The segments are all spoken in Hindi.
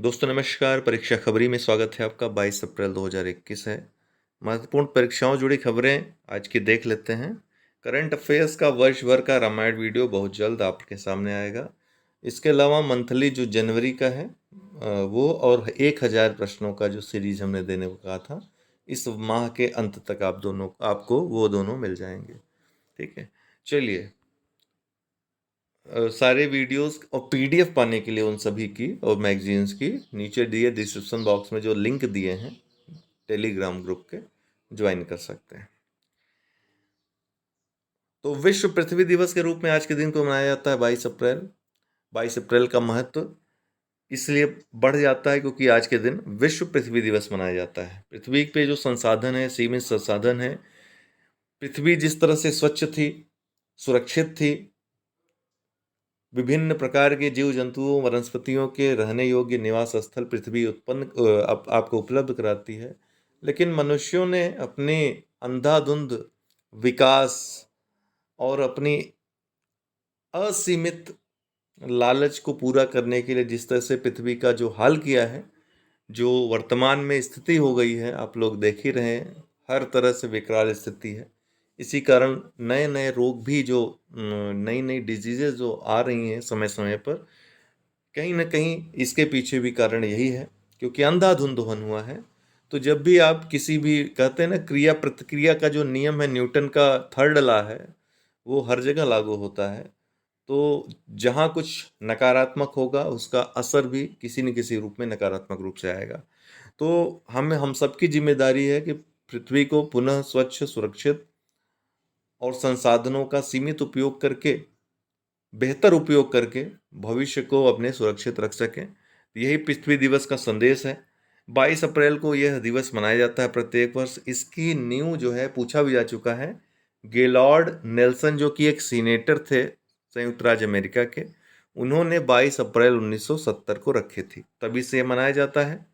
दोस्तों नमस्कार। परीक्षा खबरी में स्वागत है आपका। 22 अप्रैल 2021 है। महत्वपूर्ण परीक्षाओं जुड़ी खबरें आज की देख लेते हैं। करंट अफेयर्स का वर्ष भर का रामायण वीडियो बहुत जल्द आपके सामने आएगा। इसके अलावा मंथली जो जनवरी का है वो और 1000 प्रश्नों का जो सीरीज हमने देने को कहा था, इस माह के अंत तक आपको वो दोनों मिल जाएंगे। ठीक है, चलिए। सारे वीडियोस और पीडीएफ पाने के लिए उन सभी की और मैगजीन्स की नीचे दिए डिस्क्रिप्शन बॉक्स में जो लिंक दिए हैं टेलीग्राम ग्रुप के, ज्वाइन कर सकते हैं। तो विश्व पृथ्वी दिवस के रूप में आज के दिन को मनाया जाता है 22 अप्रैल। 22 अप्रैल का महत्व इसलिए बढ़ जाता है क्योंकि आज के दिन विश्व पृथ्वी दिवस मनाया जाता है। पृथ्वी पे जो संसाधन है, सीमित संसाधन है, पृथ्वी जिस तरह से स्वच्छ थी, सुरक्षित थी, विभिन्न प्रकार के जीव जंतुओं वनस्पतियों के रहने योग्य निवास स्थल पृथ्वी आपको उपलब्ध कराती है, लेकिन मनुष्यों ने अपने अंधाधुंध विकास और अपनी असीमित लालच को पूरा करने के लिए जिस तरह से पृथ्वी का जो हाल किया है, जो वर्तमान में स्थिति हो गई है, आप लोग देख ही रहे हैं, हर तरह से विकराल स्थिति है। इसी कारण नए नए रोग भी जो नई नई डिजीजेज जो आ रही हैं समय समय पर, कहीं ना कहीं इसके पीछे भी कारण यही है क्योंकि अंधाधुंध दोहन हुआ है। तो जब भी आप किसी भी कहते हैं ना, क्रिया प्रतिक्रिया का जो नियम है, न्यूटन का थर्ड लॉ है, वो हर जगह लागू होता है। तो जहाँ कुछ नकारात्मक होगा उसका असर भी किसी न किसी रूप में नकारात्मक रूप से आएगा। तो हम सबकी जिम्मेदारी है कि पृथ्वी को पुनः स्वच्छ, सुरक्षित और संसाधनों का सीमित उपयोग करके, बेहतर उपयोग करके भविष्य को अपने सुरक्षित रख सकें। यही पृथ्वी दिवस का संदेश है। 22 अप्रैल को यह दिवस मनाया जाता है प्रत्येक वर्ष। इसकी नींव जो है पूछा भी जा चुका है। गेलॉर्ड नेल्सन जो कि एक सीनेटर थे संयुक्त राज्य अमेरिका के, उन्होंने 22 अप्रैल 1970 को रखी थी, तभी से यह मनाया जाता है।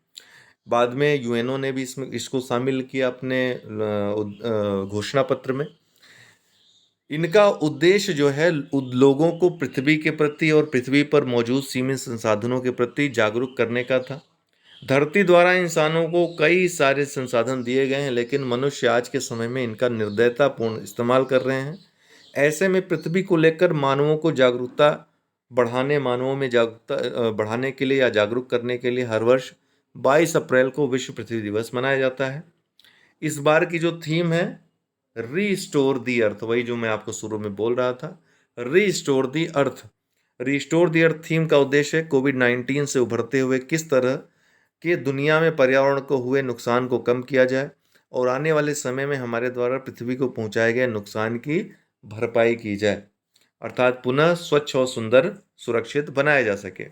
बाद में यूएनओ ने भी इसको शामिल किया अपने घोषणा पत्र में। इनका उद्देश्य जो है लोगों को पृथ्वी के प्रति और पृथ्वी पर मौजूद सीमित संसाधनों के प्रति जागरूक करने का था। धरती द्वारा इंसानों को कई सारे संसाधन दिए गए हैं, लेकिन मनुष्य आज के समय में इनका निर्दयतापूर्ण इस्तेमाल कर रहे हैं। ऐसे में पृथ्वी को लेकर मानवों को जागरूकता मानवों में जागरूकता बढ़ाने के लिए या जागरूक करने के लिए हर वर्ष 22 अप्रैल को विश्व पृथ्वी दिवस मनाया जाता है। इस बार की जो थीम है, रीस्टोर दी अर्थ, वही जो मैं आपको शुरू में बोल रहा था, रीस्टोर दी अर्थ। रीस्टोर दी अर्थ थीम का उद्देश्य कोविड-19 से उभरते हुए किस तरह के दुनिया में पर्यावरण को हुए नुकसान को कम किया जाए और आने वाले समय में हमारे द्वारा पृथ्वी को पहुंचाए गए नुकसान की भरपाई की जाए, अर्थात पुनः स्वच्छ और सुंदर सुरक्षित बनाया जा सके।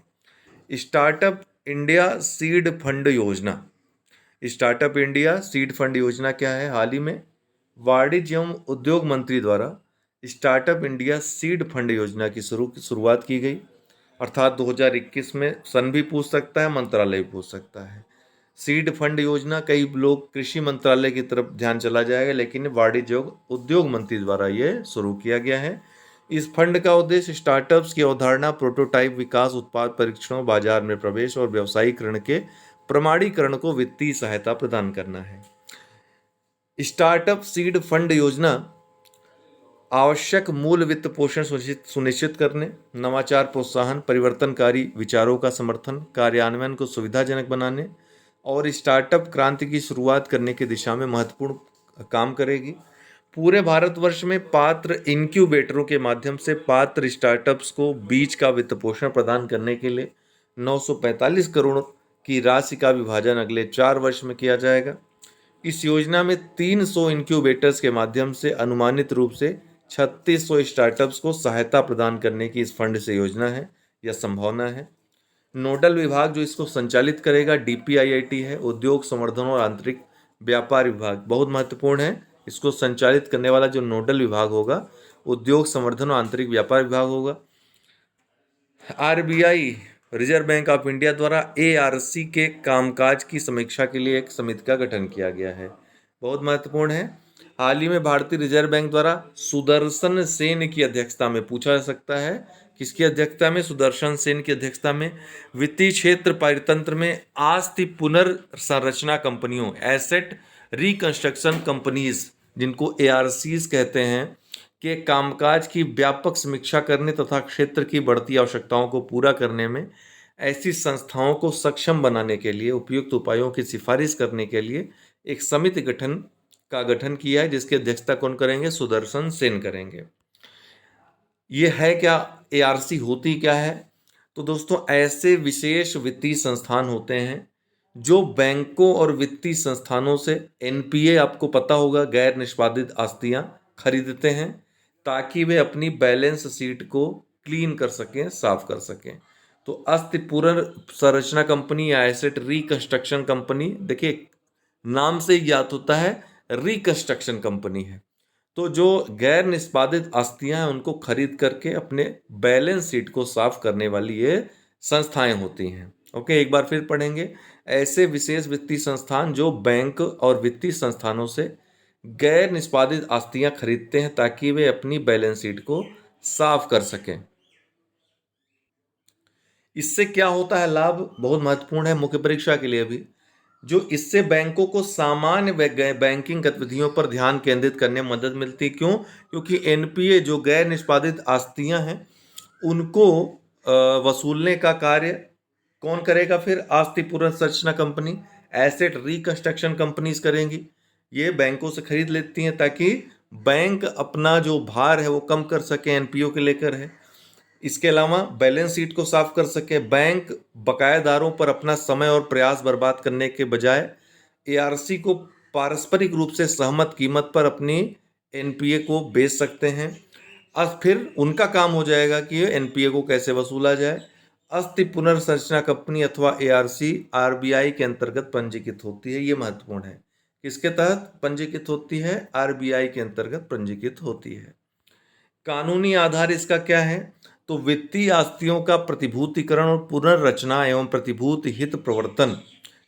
स्टार्टअप इंडिया सीड फंड योजना। स्टार्टअप इंडिया सीड फंड योजना क्या है? हाल ही में वाणिज्य एवं उद्योग मंत्री द्वारा स्टार्टअप इंडिया सीड फंड योजना की शुरुआत की गई, अर्थात 2021 में सन भी पूछ सकता है, मंत्रालय भी पूछ सकता है। सीड फंड योजना, कई लोग कृषि मंत्रालय की तरफ ध्यान चला जाएगा, लेकिन वाणिज्य उद्योग मंत्री द्वारा यह शुरू किया गया है। इस फंड का उद्देश्य स्टार्टअप्स की अवधारणा, प्रोटोटाइप विकास, उत्पाद परीक्षणों, बाजार में प्रवेश और व्यवसायीकरण के प्रमाणीकरण को वित्तीय सहायता प्रदान करना है। स्टार्टअप सीड फंड योजना आवश्यक मूल वित्त पोषण सुनिश्चित करने, नवाचार प्रोत्साहन, परिवर्तनकारी विचारों का समर्थन, कार्यान्वयन को सुविधाजनक बनाने और स्टार्टअप क्रांति की शुरुआत करने की दिशा में महत्वपूर्ण काम करेगी। पूरे भारतवर्ष में पात्र इंक्यूबेटरों के माध्यम से पात्र स्टार्टअप्स को बीज का वित्त पोषण प्रदान करने के लिए 945 करोड़ की राशि का विभाजन अगले 4 वर्ष में किया जाएगा। इस योजना में 300 इंक्यूबेटर्स के माध्यम से अनुमानित रूप से 3600 स्टार्टअप्स को सहायता प्रदान करने की इस फंड से योजना है या संभावना है। नोडल विभाग जो इसको संचालित करेगा डीपीआईआईटी है, उद्योग संवर्धन और आंतरिक व्यापार विभाग, बहुत महत्वपूर्ण है। इसको संचालित करने वाला जो नोडल विभाग होगा, उद्योग संवर्धन और आंतरिक व्यापार विभाग होगा। RBI, reserve bank of India द्वारा एआरसी के कामकाज की समीक्षा के लिए एक समिति का गठन किया गया है, बहुत महत्वपूर्ण है। हाल ही में भारतीय रिजर्व बैंक द्वारा सुदर्शन सेन की अध्यक्षता में पूछा जा सकता है किसकी अध्यक्षता में? सुदर्शन सेन की अध्यक्षता में। वित्तीय क्षेत्र पारतंत्र में आस्ति पुनर्संरचना कंपनियों, एसेट रिकंस्ट्रक्शन कंपनीज, जिनको एआरसीज कहते हैं, के कामकाज की व्यापक समीक्षा करने तथा क्षेत्र की बढ़ती आवश्यकताओं को पूरा करने में ऐसी संस्थाओं को सक्षम बनाने के लिए उपयुक्त उपायों की सिफारिश करने के लिए एक समिति का गठन किया है, जिसकी अध्यक्षता कौन करेंगे? सुदर्शन सेन करेंगे। ये है क्या? एआरसी होती क्या है? तो दोस्तों, ऐसे विशेष वित्तीय संस्थान होते हैं जो बैंकों और वित्तीय संस्थानों से एनपीए, आपको पता होगा, गैर निष्पादित आस्तियां खरीदते हैं ताकि वे अपनी बैलेंस शीट को क्लीन कर सकें, साफ कर सकें। तो अस्थि पुनर्संरचना कंपनी या एसेट रिकंस्ट्रक्शन कंपनी, देखिए नाम से ही याद होता है रिकंस्ट्रक्शन कंपनी है। तो जो गैर निष्पादित आस्तियां हैं उनको खरीद करके अपने बैलेंस शीट को साफ करने वाली ये संस्थाएं होती हैं। ओके, एक बार फिर पढ़ेंगे। ऐसे विशेष वित्तीय संस्थान जो बैंक और वित्तीय संस्थानों से गैर निष्पादित आस्तियां खरीदते हैं ताकि वे अपनी बैलेंस शीट को साफ कर सकें। इससे क्या होता है लाभ? बहुत महत्वपूर्ण है मुख्य परीक्षा के लिए भी। जो इससे बैंकों को सामान्य बैंकिंग गतिविधियों पर ध्यान केंद्रित करने में मदद मिलती है। क्यों? क्योंकि एनपीए, जो गैर निष्पादित आस्तियां हैं, उनको वसूलने का कार्य कौन करेगा? फिर आस्ति पुनर्संरचना कंपनी, एसेट रिकंस्ट्रक्शन कंपनीज करेंगी। ये बैंकों से खरीद लेती हैं ताकि बैंक अपना जो भार है वो कम कर सके, एनपीओ के लेकर है। इसके अलावा बैलेंस शीट को साफ कर सके। बैंक बकायादारों पर अपना समय और प्रयास बर्बाद करने के बजाय एआरसी को पारस्परिक रूप से सहमत कीमत पर अपनी एनपीए को बेच सकते हैं। अब फिर उनका काम हो जाएगा कि एनपीए को कैसे वसूला जाए। अस्थि पुनर्संरचना कंपनी अथवा एआरसी आरबीआई के अंतर्गत पंजीकृत होती है। ये महत्वपूर्ण है। किसके तहत पंजीकृत होती है? आरबीआई के अंतर्गत पंजीकृत होती है। कानूनी आधार इसका क्या है? तो वित्तीय आस्तियों का प्रतिभूतिकरण और पुनर्रचना एवं प्रतिभूत हित प्रवर्तन,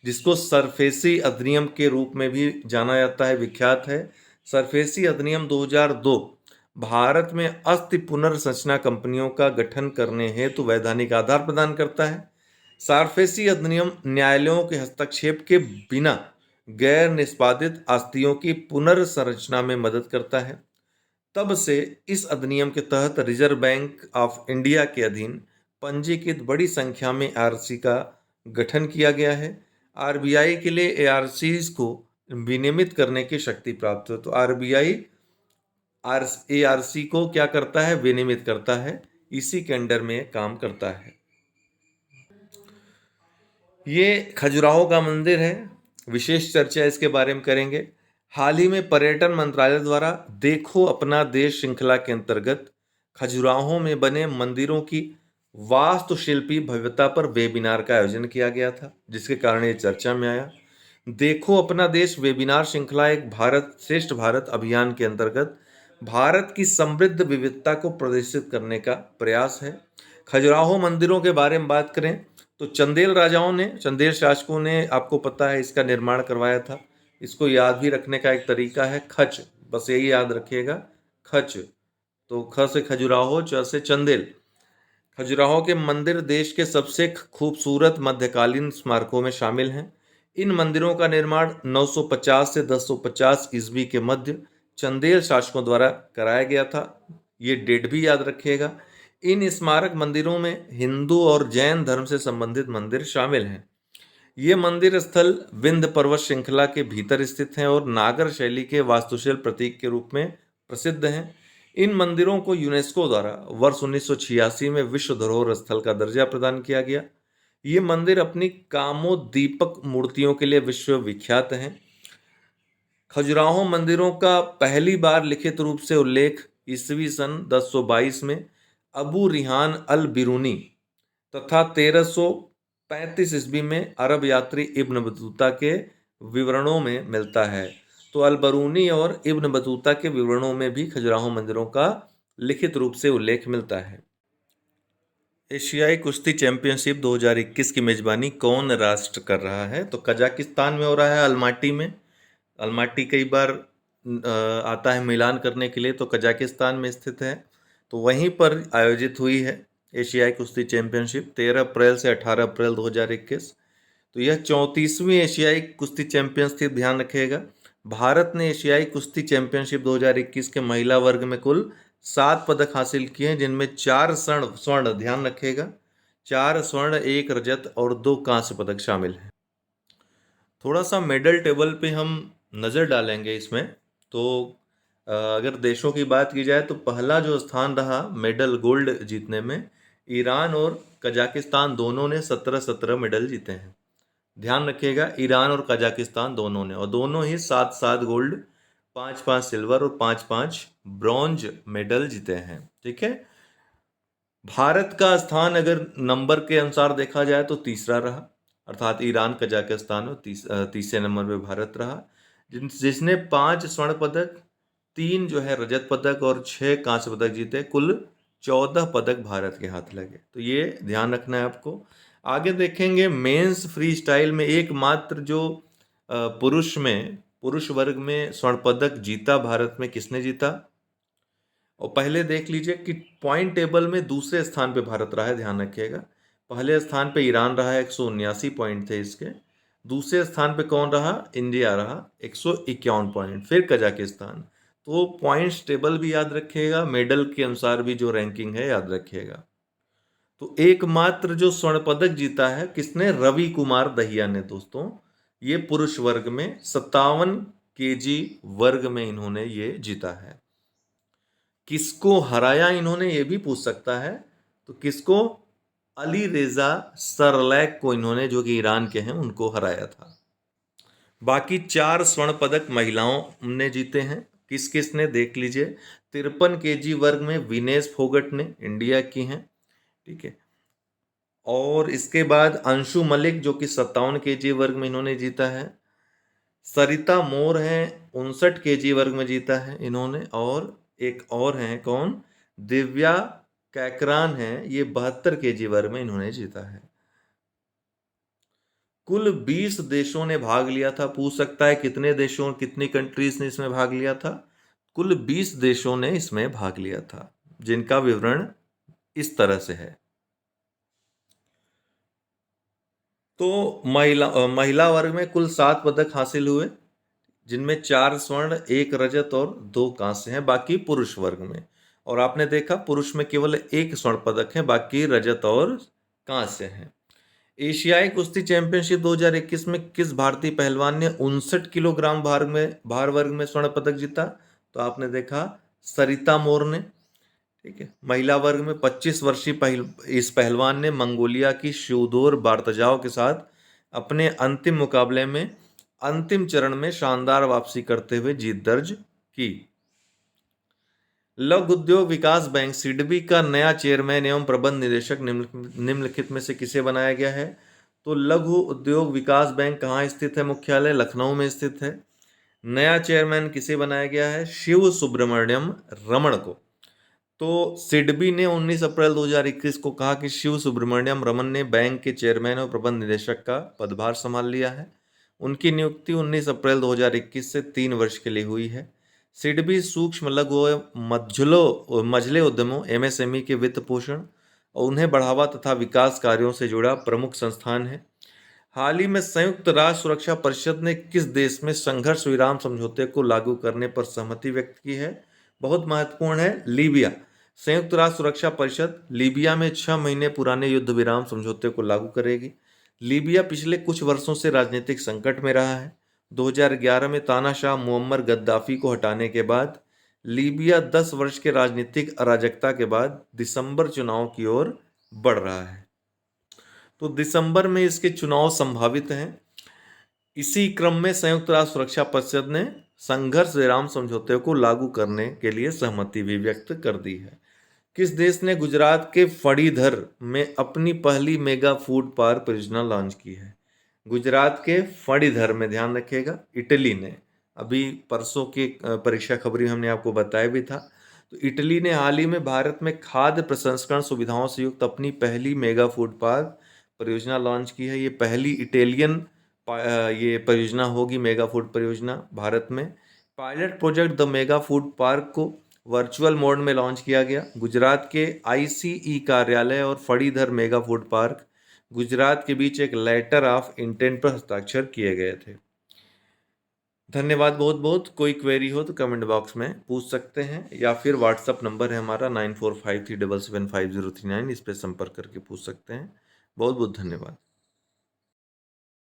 जिसको सरफेसी अधिनियम के रूप में भी जाना जाता है, विख्यात है। सरफेसी अधिनियम 2002 भारत में अस्थि पुनर्संरचना कंपनियों का गठन करने हेतु वैधानिक आधार प्रदान करता है। सरफेसी अधिनियम न्यायालयों के हस्तक्षेप के बिना गैर निष्पादित आस्तियों की पुनर्संरचना में मदद करता है। तब से इस अधिनियम के तहत रिजर्व बैंक ऑफ इंडिया के अधीन पंजीकृत बड़ी संख्या में एआरसी का गठन किया गया है। आरबीआई के लिए एआरसीज को विनियमित करने की शक्ति प्राप्त है। तो आरबीआई एआरसी को क्या करता है? विनियमित करता है। इसी के अंडर में काम करता है। ये खजुराहो का मंदिर है, विशेष चर्चा इसके बारे में करेंगे। हाल ही में पर्यटन मंत्रालय द्वारा देखो अपना देश श्रृंखला के अंतर्गत खजुराहो में बने मंदिरों की वास्तुशिल्पी भव्यता पर वेबिनार का आयोजन किया गया था, जिसके कारण ये चर्चा में आया। देखो अपना देश वेबिनार श्रृंखला एक भारत श्रेष्ठ भारत अभियान के अंतर्गत भारत की समृद्ध विविधता को प्रदर्शित करने का प्रयास है। खजुराहो मंदिरों के बारे में बात करें तो चंदेल शासकों ने, आपको पता है, इसका निर्माण करवाया था। इसको याद भी रखने का एक तरीका है खच, बस यही याद रखिएगा, खच। तो ख से खजुराहो, च से चंदेल। खजुराहो के मंदिर देश के सबसे खूबसूरत मध्यकालीन स्मारकों में शामिल हैं। इन मंदिरों का निर्माण 950 से 1050 ईस्वी के मध्य चंदेल शासकों द्वारा कराया गया था। ये डेट भी याद रखिएगा। इन स्मारक मंदिरों में हिंदू और जैन धर्म से संबंधित मंदिर शामिल हैं। ये मंदिर स्थल विंध्य पर्वत श्रृंखला के भीतर स्थित हैं और नागर शैली के वास्तुशिल्प प्रतीक के रूप में प्रसिद्ध हैं। इन मंदिरों को यूनेस्को द्वारा वर्ष 1986 में विश्व धरोहर स्थल का दर्जा प्रदान किया गया। ये मंदिर अपनी कामोद्दीपक मूर्तियों के लिए विश्व विख्यात हैं। खजुराहो मंदिरों का पहली बार लिखित रूप से उल्लेख ईस्वी सन 1022 में अबू रिहान अल बिरूनी तथा 1335 ईस्वी में अरब यात्री इब्न बतूता के विवरणों में मिलता है। तो अल बरूनी और इब्न बतूता के विवरणों में भी खजुराहो मंदिरों का लिखित रूप से उल्लेख मिलता है। एशियाई कुश्ती चैंपियनशिप 2021 की मेजबानी कौन राष्ट्र कर रहा है? तो कजाकिस्तान में हो रहा है, अलमाटी में। अलमाटी कई बार आता है मिलान करने के लिए, तो कजाकिस्तान में स्थित है। तो वहीं पर आयोजित हुई है एशियाई कुश्ती चैंपियनशिप 13 अप्रैल से 18 अप्रैल 2021। तो यह 34वीं एशियाई कुश्ती चैंपियनशिप, ध्यान रखिएगा। भारत ने एशियाई कुश्ती चैंपियनशिप 2021 के महिला वर्ग में कुल 7 पदक हासिल किए हैं, जिनमें 4 स्वर्ण, ध्यान रखिएगा, 4 स्वर्ण, 1 रजत और 2 कांस्य पदक शामिल हैं। थोड़ा सा मेडल टेबल पे हम नज़र डालेंगे इसमें, तो अगर देशों की बात की जाए तो पहला जो स्थान रहा मेडल गोल्ड जीतने में, ईरान और कजाकिस्तान दोनों ने 17-17 मेडल जीते हैं। ध्यान रखिएगा, ईरान और कजाकिस्तान दोनों ने, और दोनों ही 7-7 गोल्ड, 5-5 सिल्वर और 5-5 ब्रॉन्ज मेडल जीते हैं। ठीक है। भारत का स्थान अगर नंबर के अनुसार देखा जाए तो तीसरा रहा, अर्थात ईरान कजाकिस्तान में तीसरे नंबर पे भारत रहा, जिसने 5 स्वर्ण पदक, 3 जो है रजत पदक और 6 कांस्य पदक जीते। कुल 14 पदक भारत के हाथ लगे। तो ये ध्यान रखना है आपको। आगे देखेंगे मेंस फ्री स्टाइल में एकमात्र जो पुरुष वर्ग में स्वर्ण पदक जीता भारत में, किसने जीता। और पहले देख लीजिए कि पॉइंट टेबल में दूसरे स्थान पे भारत रहा है, ध्यान रखिएगा। पहले स्थान पे ईरान रहा, 179 पॉइंट थे इसके। दूसरे स्थान पे कौन रहा, इंडिया रहा, 151 पॉइंट। फिर कजाकिस्तान। तो पॉइंट्स टेबल भी याद रखिएगा, मेडल के अनुसार भी जो रैंकिंग है याद रखिएगा। तो एकमात्र जो स्वर्ण पदक जीता है किसने, रवि कुमार दहिया ने दोस्तों। ये पुरुष वर्ग में 57 केजी वर्ग में इन्होंने ये जीता है। किसको हराया इन्होंने, ये भी पूछ सकता है। तो किसको, अली रेजा सरलैक को इन्होंने, जो कि ईरान के हैं, उनको हराया था। बाकी 4 स्वर्ण पदक महिलाओं ने जीते हैं। किस किस ने, देख लीजिए। 53 केजी वर्ग में विनेश फोगट ने, इंडिया की हैं। ठीक है। और इसके बाद अंशु मलिक, जो कि 57 केजी वर्ग में इन्होंने जीता है। सरिता मोर हैं, 59 केजी वर्ग में जीता है इन्होंने। और एक और हैं, कौन, दिव्या कैकरान हैं, ये 72 केजी वर्ग में इन्होंने जीता है। कुल 20 देशों ने भाग लिया था। पूछ सकता है कितने देशों, कितनी कंट्रीज ने इसमें भाग लिया था। कुल 20 देशों ने इसमें भाग लिया था, जिनका विवरण इस तरह से है। तो महिला वर्ग में कुल 7 पदक हासिल हुए, जिनमें 4 स्वर्ण, 1 रजत और 2 कांस्य हैं। बाकी पुरुष वर्ग में, और आपने देखा पुरुष में केवल 1 स्वर्ण पदक है, बाकी रजत और कांस्य हैं। एशियाई कुश्ती चैंपियनशिप 2021 में किस भारतीय पहलवान ने 59 किलोग्राम भार वर्ग में स्वर्ण पदक जीता। तो आपने देखा सरिता मोर ने। ठीक है। महिला वर्ग में 25 वर्षीय इस पहलवान ने मंगोलिया की श्योदोर बार्तजाव के साथ अपने अंतिम मुकाबले में अंतिम चरण में शानदार वापसी करते हुए जीत दर्ज की। लघु उद्योग विकास बैंक सिडबी का नया चेयरमैन एवं प्रबंध निदेशक निम्नलिखित में से किसे बनाया गया है। तो लघु उद्योग विकास बैंक कहाँ स्थित है, मुख्यालय लखनऊ में स्थित है। नया चेयरमैन किसे बनाया गया है, शिव सुब्रमण्यम रमण को। तो सिडबी ने 19 अप्रैल 2021 को कहा कि शिव सुब्रमण्यम रमन ने बैंक के चेयरमैन और प्रबंध निदेशक का पदभार संभाल लिया है। उनकी नियुक्ति 19 अप्रैल 2021 से 3 वर्ष के लिए हुई है। सिडबी सूक्ष्म लघु एवं मझले उद्यमों एमएसएमई के वित्त पोषण और उन्हें बढ़ावा तथा विकास कार्यों से जुड़ा प्रमुख संस्थान है। हाल ही में संयुक्त राष्ट्र सुरक्षा परिषद ने किस देश में संघर्ष विराम समझौते को लागू करने पर सहमति व्यक्त की है। बहुत महत्वपूर्ण है, लीबिया। संयुक्त राष्ट्र सुरक्षा परिषद लीबिया में 6 महीने पुराने युद्ध विराम समझौते को लागू करेगी। लीबिया पिछले कुछ वर्षों से राजनीतिक संकट में रहा है। 2011 में तानाशाह मुअम्मर गद्दाफी को हटाने के बाद लीबिया 10 वर्ष के राजनीतिक अराजकता के बाद दिसंबर चुनाव की ओर बढ़ रहा है। तो दिसंबर में इसके चुनाव संभावित हैं। इसी क्रम में संयुक्त राष्ट्र सुरक्षा परिषद ने संघर्ष विराम समझौते को लागू करने के लिए सहमति भी व्यक्त कर दी है। किस देश ने गुजरात के फणीधर में अपनी पहली मेगा फूड पार्क परियोजना लॉन्च की है। गुजरात के फणीधर में, ध्यान रखिएगा, इटली ने। अभी परसों की परीक्षा खबरी हमने आपको बताया भी था। तो इटली ने हाल ही में भारत में खाद्य प्रसंस्करण सुविधाओं से युक्त अपनी पहली मेगा फूड पार्क परियोजना लॉन्च की है। ये पहली इटालियन ये परियोजना होगी, मेगा फूड परियोजना भारत में। Pilot project the mega food park को वर्चुअल मोड में लॉन्च किया गया। गुजरात के आईसीई कार्यालय और फणीधर मेगा फूड पार्क गुजरात के बीच एक लेटर ऑफ इंटेंट पर हस्ताक्षर किए गए थे। धन्यवाद बहुत बहुत। कोई क्वेरी हो तो कमेंट बॉक्स में पूछ सकते हैं, या फिर व्हाट्सअप नंबर है हमारा 9453775039, इस पर संपर्क करके पूछ सकते हैं। बहुत बहुत धन्यवाद।